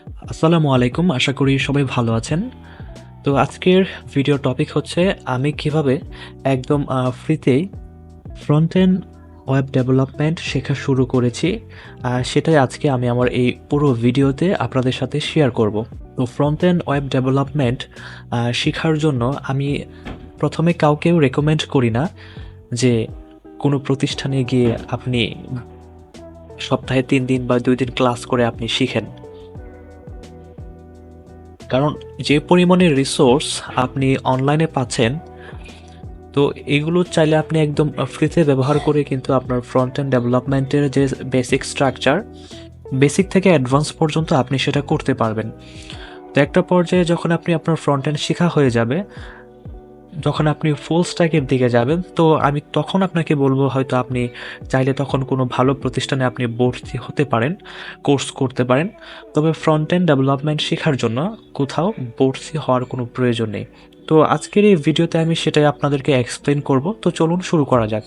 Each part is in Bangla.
আসসালামু আলাইকুম। আশা করি সবাই ভালো আছেন। তো আজকের ভিডিও টপিক হচ্ছে আমি কিভাবে একদম ফ্রিতেই ফ্রন্ট এন্ড ওয়েব ডেভেলপমেন্ট শেখা শুরু করেছি। সেটাই আজকে আমি আমার এই পুরো ভিডিওতে আপনাদের সাথে শেয়ার করব। তো ফ্রন্ট এন্ড ওয়েব ডেভেলপমেন্ট শেখার জন্য আমি প্রথমে কাউকেও রেকমেন্ড করি না যে কোনো প্রতিষ্ঠানে গিয়ে আপনি সপ্তাহে ৩ দিন বা ২ দিন ক্লাস করে আপনি শিখেন। কারণ যে পরিমাণে রিসোর্স আপনি অনলাইনে পাচ্ছেন, তো এগুলো চাইলে আপনি একদম ফ্রিতে ব্যবহার করে কিন্তু আপনার ফ্রন্ট এন্ড ডেভেলপমেন্টের যে বেসিক স্ট্রাকচার, বেসিক থেকে অ্যাডভান্স পর্যন্ত আপনি সেটা করতে পারবেন। তো একটা পর্যায়ে যখন আপনি আপনার ফ্রন্ট এন্ড শেখা হয়ে যাবে, যখন আপনি ফুল স্ট্যাকের দিকে যাবেন, তো আমি তখন আপনাকে বলবো হয়তো আপনি চাইলে তখন কোনো ভালো প্রতিষ্ঠানে আপনি ভর্তি হতে পারেন, কোর্স করতে পারেন। তবে ফ্রন্ট এন্ড ডেভেলপমেন্ট শেখার জন্য কোথাও ভর্তি হওয়ার কোনো প্রয়োজন নেই। তো আজকের এই ভিডিওতে আমি সেটাই আপনাদেরকে এক্সপ্লেন করব। তো চলুন শুরু করা যাক।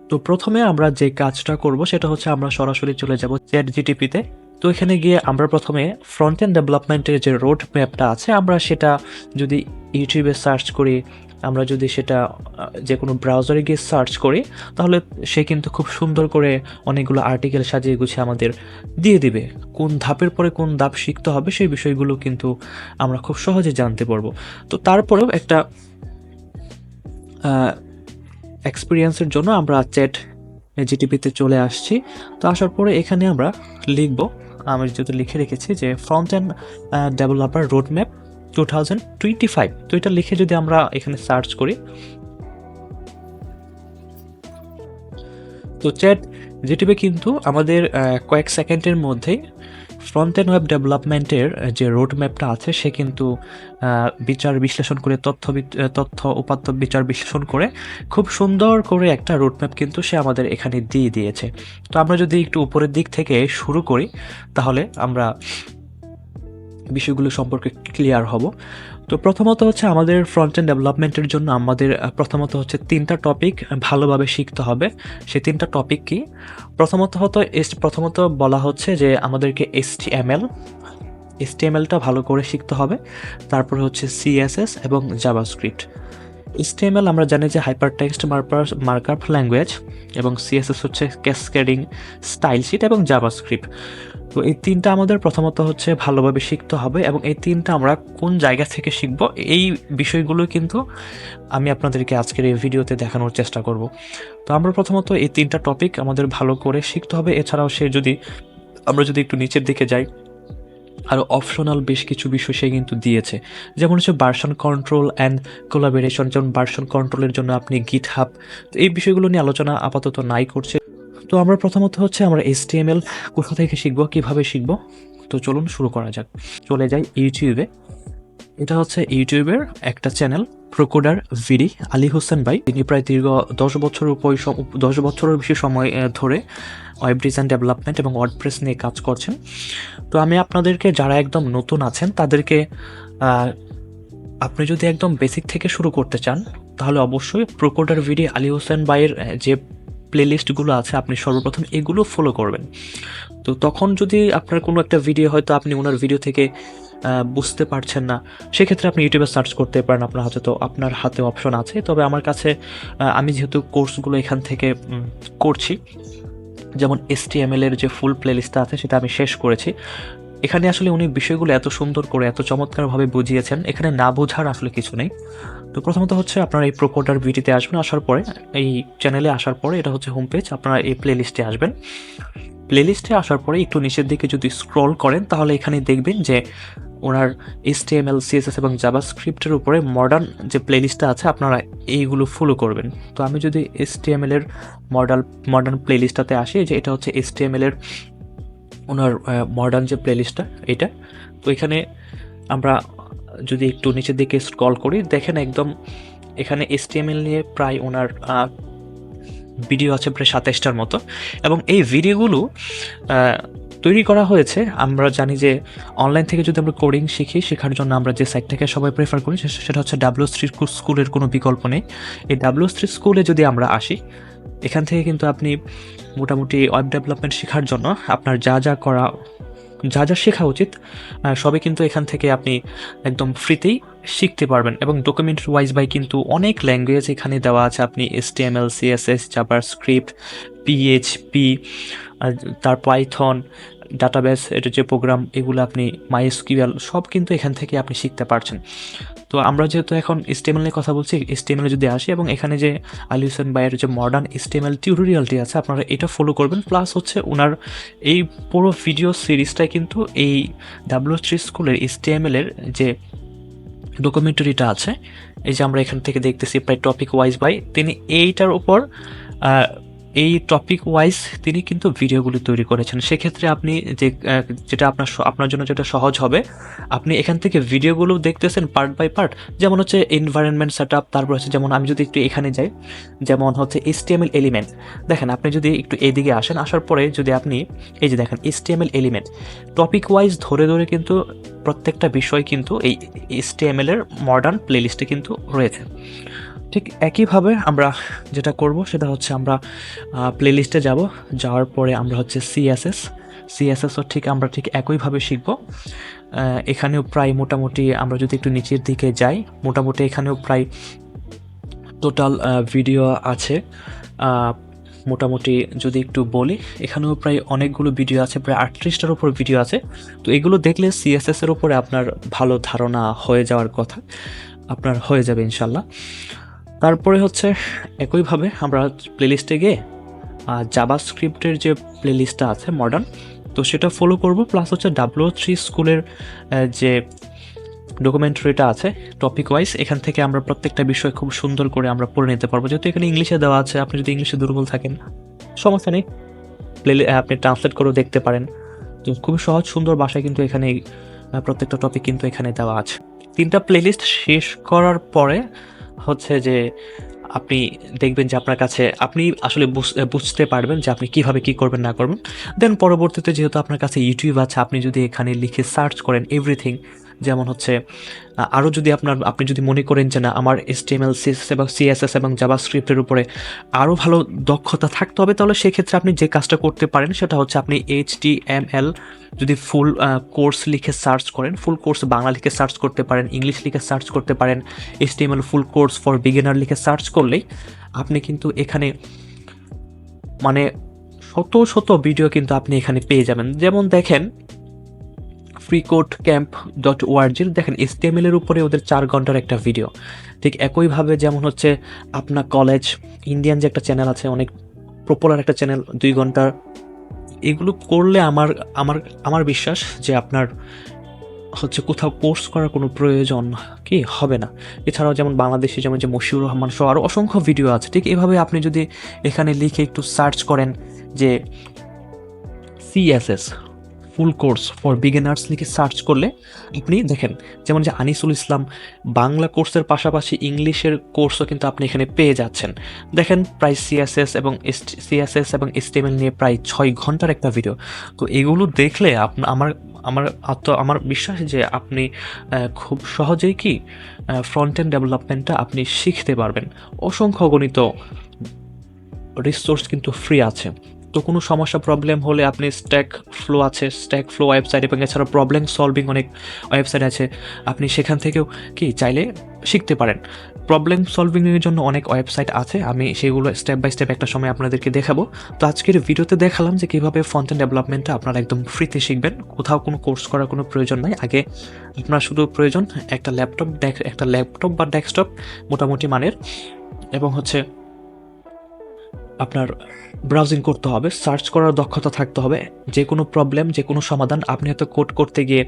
তো প্রথমে আমরা যে কাজটা করব সেটা হচ্ছে আমরা সরাসরি চলে যাব চ্যাট জিটিপিতে। তো এখানে গিয়ে আমরা প্রথমে ফ্রন্ট এন্ড ডেভেলপমেন্টের যে রোড ম্যাপটা আছে আমরা সেটা যদি ইউটিউবে সার্চ করি, আমরা যদি সেটা যে কোনো ব্রাউজারে গিয়ে সার্চ করি, তাহলে সে কিন্তু খুব সুন্দর করে অনেকগুলো আর্টিকেল সাজিয়ে গুছিয়ে আমাদের দিয়ে দিবে। কোন ধাপের পরে কোন ধাপ শিখতে হবে সেই বিষয়গুলো কিন্তু আমরা খুব সহজে জানতে পারবো। তো তারপরেও একটা এক্সপিরিয়েন্সের জন্য আমরা চ্যাট জিটিপিতে চলে আসছি। তো আসার পরে এখানে আমরা লিখব, আমি যেহেতু লিখে রেখেছি যে front end developer road map 2025। তো এটা লিখে যদি আমরা এখানে সার্চ করি, তো চ্যাট জিটিপি কিন্তু আমাদের কয়েক সেকেন্ডের মধ্যেই ফ্রন্ট এন্ড ওয়েব ডেভেলপমেন্টের যে রোড ম্যাপটা আছে সে কিন্তু বিচার বিশ্লেষণ করে তথ্য উপাত্ত বিচার বিশ্লেষণ করে খুব সুন্দর করে একটা রোড ম্যাপ কিন্তু সে আমাদের এখানে দিয়ে দিয়েছে। তো আমরা যদি একটু উপরের দিক থেকে শুরু করি, তাহলে আমরা বিষয়গুলো সম্পর্কে ক্লিয়ার হব। তো প্রথমত হচ্ছে আমাদের ফ্রন্ট এন্ড ডেভেলপমেন্টের জন্য আমাদের প্রথমত হচ্ছে 3টা টপিক ভালোভাবে শিখতে হবে। সেই 3টা টপিক কি? প্রথমত বলা হচ্ছে যে আমাদেরকে এইচটিএমএলটা ভালো করে শিখতে হবে। তারপরে হচ্ছে সিএসএস এবং জাভাস্ক্রিপ্ট। এইচটিএমএল আমরা জানি যে হাইপার টেক্সট মার্কআপ ল্যাঙ্গুয়েজ, এবং সিএসএস হচ্ছে ক্যাসকেডিং স্টাইল শিট, এবং জাভাস্ক্রিপ্ট। তো এই 3টা আমাদের প্রথমত হচ্ছে ভালোভাবে শিখতে হবে, এবং এই 3টা আমরা কোন জায়গা থেকে শিখব এই বিষয়গুলো কিন্তু আমি আপনাদেরকে আজকের এই ভিডিওতে দেখানোর চেষ্টা করব। তো আমরা প্রথমত এই 3টা টপিক আমাদের ভালো করে শিখতে হবে। এছাড়াও আমরা যদি একটু নিচের দিকে যাই, আরও অপশনাল বেশ কিছু বিষয় সে কিন্তু দিয়েছে। যেমন হচ্ছে ভার্সন কন্ট্রোল অ্যান্ড কোলাবোরেশন। যেমন ভার্সন কন্ট্রোলের জন্য আপনি গিটহাব, তো এই বিষয়গুলো নিয়ে আলোচনা আপাতত নাই করছে। তো আমরা প্রথমত হচ্ছে আমরা এইচটিএমএল কোথা থেকে শিখবো, কিভাবে শিখবো। তো চলুন শুরু করা যাক। চলে যাই ইউটিউবে। এটা হচ্ছে ইউটিউবের একটা চ্যানেল, প্রোকোডার ভিডি আলী হোসেন ভাই। তিনি প্রায় দীর্ঘ 10 বছরের বেশি সময় ধরে ওয়েব ডিজাইন ডেভেলপমেন্ট এবং ওয়ার্ডপ্রেস নিয়ে কাজ করছেন। তো আমি আপনাদেরকে, যারা একদম নতুন আছেন তাদেরকে, আপনি যদি একদম বেসিক থেকে শুরু করতে চান, তাহলে অবশ্যই প্রোকোডার ভিডি আলী হোসেন ভাইয়ের যে প্লেলিস্টগুলো আছে আপনি সর্বপ্রথম এগুলো ফলো করবেন। তো তখন যদি আপনার কোনো একটা ভিডিও হয়তো আপনি ওনার ভিডিও থেকে বুঝতে পারছেন না, সেক্ষেত্রে আপনি ইউটিউবে সার্চ করতে পারেন। আপনার হাতে অপশন আছে। তবে আমার কাছে আমি যেহেতু কোর্সগুলো এখান থেকে করছি, যেমন HTML এর যে ফুল প্লেলিস্টটা আছে সেটা আমি শেষ করেছি। এখানে আসলে উনি বিষয়গুলো এত সুন্দর করে এত চমৎকারভাবে বুঝিয়েছেন, এখানে না বোঝার আসলে কিছু নেই। তো প্রথমত হচ্ছে আপনারা এই প্রোকোডার ভিডিওতে আসবেন। আসার পরে এই চ্যানেলে আসার পরে এটা হচ্ছে হোম পেজ, আপনারা এই প্লেলিস্টে আসবেন। প্লেলিস্টে আসার পরে একটু নিচের দিকে যদি স্ক্রল করেন, তাহলে এখানে দেখবেন যে ওনার HTML, CSS এবং জাভাস্ক্রিপ্টের উপরে মডার্ন যে প্লেলিস্টটা আছে আপনারা এইগুলো ফলো করবেন। তো আমি যদি HTML এর মডার্ন প্লেলিস্টটাতে আসি, যে এটা হচ্ছে HTML এর ওনার মডার্ন যে প্লেলিস্টটা এটা। তো এখানে আমরা যদি একটু নিচের দিকে স্ক্রল করি, দেখেন একদম এখানে HTML নিয়ে প্রায় ওনার ভিডিও আছে প্রায় 27টার মতো, এবং এই ভিডিওগুলো তৈরি করা হয়েছে। আমরা জানি যে অনলাইন থেকে যদি আমরা কোডিং শেখার জন্য আমরা যে সাইটটাকে সবাই প্রেফার করি সেটা হচ্ছে W3 স্কুলের কোনো বিকল্প নেই। এই W3 স্কুলে যদি আমরা আসি, এখান থেকে কিন্তু আপনি মোটামুটি ওয়েব ডেভেলপমেন্ট শেখার জন্য আপনার যা যা করা যা যা শেখা উচিত সবই কিন্তু এখান থেকে আপনি একদম ফ্রিতেই শিখতে পারবেন। এবং ডকুমেন্ট ওয়াইজ বাই কিন্তু অনেক ল্যাঙ্গুয়েজ এখানে দেওয়া আছে। আপনি HTML, CSS, জাভাস্ক্রিপ্ট, PHP, তার পাইথন, ডাটাবেস এটা যে প্রোগ্রাম, এগুলো আপনি MySQL সব কিন্তু এখান থেকে আপনি শিখতে পারছেন। তো আমরা যেহেতু এখন HTML নিয়ে কথা বলছি, HTML যদি আসি এবং এখানে যে আলী হোসেন ভাইয়ের যে মডার্ন HTML টিউটোরিয়ালটি আছে আপনারা এটা ফলো করবেন। প্লাস হচ্ছে ওনার এই পুরো ভিডিও সিরিজটাই কিন্তু এই W3 স্কুলের HTML এর যে ডকুমেন্টারিটা আছে, এই যে আমরা এখান থেকে দেখতেছি প্রায় টপিক ওয়াইজ বাই তিনি এইটার উপর এই টপিক ওয়াইজ তিনি কিন্তু ভিডিওগুলি তৈরি করেছেন। সেক্ষেত্রে আপনি যে যেটা আপনার জন্য যেটা সহজ হবে, আপনি এখান থেকে ভিডিওগুলো দেখতেছেন পার্ট বাই পার্ট। যেমন হচ্ছে এনভায়রনমেন্ট সেট আপ, তারপর হচ্ছে যেমন আমি যদি একটু এখানে যাই, যেমন হচ্ছে HTML এলিমেন্ট। দেখেন আপনি যদি একটু এদিকে আসেন, আসার পরে যদি আপনি এই যে দেখেন HTML এলিমেন্ট টপিক ওয়াইজ ধরে ধরে কিন্তু প্রত্যেকটা বিষয় কিন্তু এই HTML এর মডার্ন প্লেলিস্টে কিন্তু রয়েছে। ঠিক একইভাবে আমরা যেটা করব সেটা হচ্ছে আমরা প্লেলিস্টে যাব, যাওয়ার পরে আমরা হচ্ছে সিএসএসও আমরা ঠিক একইভাবে শিখব। এখানেও প্রায় মোটামুটি আমরা যদি একটু নিচের দিকে যাই, মোটামুটি এখানেও প্রায় টোটাল ভিডিও আছে। মোটামুটি যদি একটু বলি, এখানেও প্রায় অনেকগুলো ভিডিও আছে, প্রায় 38টার উপর ভিডিও আছে। তো এগুলো দেখলে CSS এর উপরে আপনার ভালো ধারণা হয়ে যাওয়ার কথা, আপনার হয়ে যাবে ইনশাল্লাহ। তারপরে হচ্ছে একইভাবে আমরা প্লেলিস্টে গিয়ে জাভাস্ক্রিপ্টের যে প্লেলিস্টটা আছে মডার্ন, তো সেটা ফলো করব। প্লাস হচ্ছে W3 স্কুলের যে ডকুমেন্টারিটা আছে টপিক ওয়াইজ, এখান থেকে আমরা প্রত্যেকটা বিষয় খুব সুন্দর করে আমরা পড়ে নিতে পারবো। যেহেতু এখানে ইংলিশে দেওয়া আছে, আপনি যদি ইংলিশে দুর্বল থাকেন সমস্যা নেই, আপনি ট্রান্সলেট করেও দেখতে পারেন। তো খুবই সহজ সুন্দর ভাষায় কিন্তু এখানে প্রত্যেকটা টপিক কিন্তু এখানে দেওয়া আছে। 3টা প্লেলিস্ট শেষ করার পরে হচ্ছে যে আপনি দেখবেন যে আপনার কাছে আপনি আসলে বুঝতে পারবেন যে আপনি কিভাবে কি করবেন না করবেন। দেন পরবর্তীতে যেহেতু আপনার কাছে ইউটিউব আছে, আপনি যদি এখানে লিখে সার্চ করেন এভরিথিং, যেমন হচ্ছে আরও যদি আপনি যদি মনে করেন যে না আমার HTML, CSS এবং জাভাস্ক্রিপ্টের উপরে আরও ভালো দক্ষতা থাকতে হবে, তাহলে সেক্ষেত্রে আপনি যে কাজটা করতে পারেন সেটা হচ্ছে আপনি HTML যদি ফুল কোর্স লিখে সার্চ করেন, ফুল কোর্স বাংলা লিখে সার্চ করতে পারেন, ইংলিশ লিখে সার্চ করতে পারেন, HTML full course for beginner লিখে সার্চ করলেই আপনি কিন্তু এখানে মানে শত ভিডিও কিন্তু আপনি এখানে পেয়ে যাবেন। যেমন দেখেন freecodecamp.org দেখেন HTML এর উপরে ওদের 4 ঘন্টার একটা ভিডিও। ঠিক একইভাবে যেমন হচ্ছে আপনার কলেজ ইন্ডিয়ান যে একটা চ্যানেল আছে, অনেক পপুলার একটা চ্যানেল, 2 ঘন্টার। এগুলো করলে আমার বিশ্বাস যে আপনার হচ্ছে কোথাও কোর্স করার কোনো প্রয়োজন কি হবে না। এছাড়াও যেমন বাংলাদেশে যেমন যে মশিউর রহমান সহ আরও অসংখ্য ভিডিও আছে। ঠিক এভাবে আপনি যদি এখানে লিখে একটু সার্চ করেন যে CSS full course for beginners লিখে সার্চ করলে আপনি দেখেন যেমন যে আনিসুল ইসলাম বাংলা কোর্সের পাশাপাশি ইংলিশের কোর্সও কিন্তু আপনি এখানে পেয়ে যাচ্ছেন। দেখেন প্রায় CSS এবং HTML নিয়ে প্রায় 6 ঘন্টার একটা ভিডিও। তো এগুলো দেখলে আমার বিশ্বাস যে আপনি খুব সহজেই কি ফ্রন্ট এন্ড ডেভেলপমেন্টটা আপনি শিখতে পারবেন। অসংখ্য গণিত রিসোর্স কিন্তু ফ্রি আছে। তো কোনো সমস্যা প্রবলেম হলে আপনি স্ট্যাক ফ্লো ওয়েবসাইট এবং এছাড়া প্রবলেম সলভিং অনেক ওয়েবসাইট আছে, আপনি সেখান থেকেও কি চাইলে শিখতে পারেন। প্রবলেম সলভিংয়ের জন্য অনেক ওয়েবসাইট আছে, আমি সেগুলো স্টেপ বাই স্টেপ একটা সময় আপনাদেরকে দেখাবো। তো আজকের ভিডিওতে দেখালাম যে কীভাবে ফ্রন্ট এন্ড ডেভেলপমেন্টটা আপনারা একদম ফ্রিতে শিখবেন, কোথাও কোনো কোর্স করার কোনো প্রয়োজন নাই। আগে আপনার শুধু প্রয়োজন একটা ল্যাপটপ বা ডেস্কটপ মোটামুটি মানের, এবং হচ্ছে আপনার ব্রাউজিং করতে হবে, সার্চ করার দক্ষতা থাকতে হবে। যে কোনো প্রবলেম, যে কোনো সমাধান আপনি হয়তো কোড করতে গিয়ে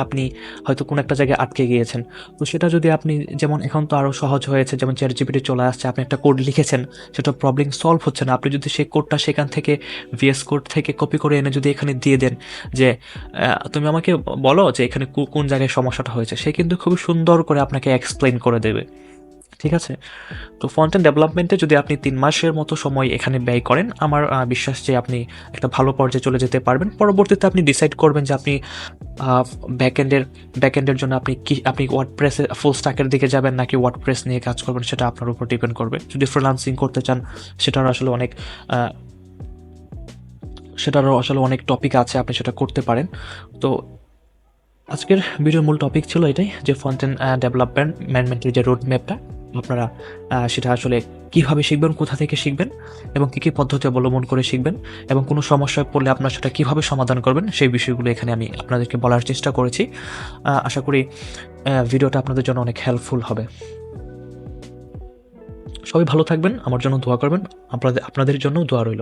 আপনি হয়তো কোনো একটা জায়গায় আটকে গিয়েছেন, তো সেটা যদি আপনি যেমন এখন তো আরও সহজ হয়েছে, যেমন ChatGPT চলে আসছে, আপনি একটা কোড লিখেছেন, সেটা প্রবলেম সলভ হচ্ছে না, আপনি যদি সেই কোডটা সেখান থেকে VS কোড থেকে কপি করে এনে যদি এখানে দিয়ে দেন যে তুমি আমাকে বলো যে এখানে কোন জায়গায় সমস্যাটা হয়েছে, সে কিন্তু খুবই সুন্দর করে আপনাকে এক্সপ্লেন করে দেবে। ঠিক আছে। তো ফ্রন্ট এন্ড ডেভেলপমেন্টে যদি আপনি 3 মাসের মতো সময় এখানে ব্যয় করেন, আমার বিশ্বাস যে আপনি একটা ভালো পর্যায়ে চলে যেতে পারবেন। পরবর্তীতে আপনি ডিসাইড করবেন যে আপনি ব্যাকএন্ডের জন্য আপনি ওয়ার্ডপ্রেসে ফুল স্ট্যাকের দিকে যাবেন নাকি ওয়ার্ডপ্রেস নিয়ে কাজ করবেন, সেটা আপনার উপর ডিপেন্ড করবে। যদি ফ্রিল্যান্সিং করতে চান, সেটার আসলে অনেক সেটারও আসলে অনেক টপিক আছে, আপনি সেটা করতে পারেন। তো আজকের ভিডিওর মূল টপিক ছিল এটাই, যে ফ্রন্ট এন্ড ডেভেলপমেন্টের যে রোড ম্যাপটা, আপনারা সেটা আসলে কীভাবে শিখবেন, কোথা থেকে শিখবেন এবং কী কী পদ্ধতি অবলম্বন করে শিখবেন এবং কোনো সমস্যায় পড়লে আপনার সেটা কীভাবে সমাধান করবেন, সেই বিষয়গুলো এখানে আমি আপনাদেরকে বলার চেষ্টা করেছি। আশা করি ভিডিওটা আপনাদের জন্য অনেক হেল্পফুল হবে। সবাই ভালো থাকবেন, আমার জন্য দোয়া করবেন, আপনাদের জন্যও দোয়া রইল।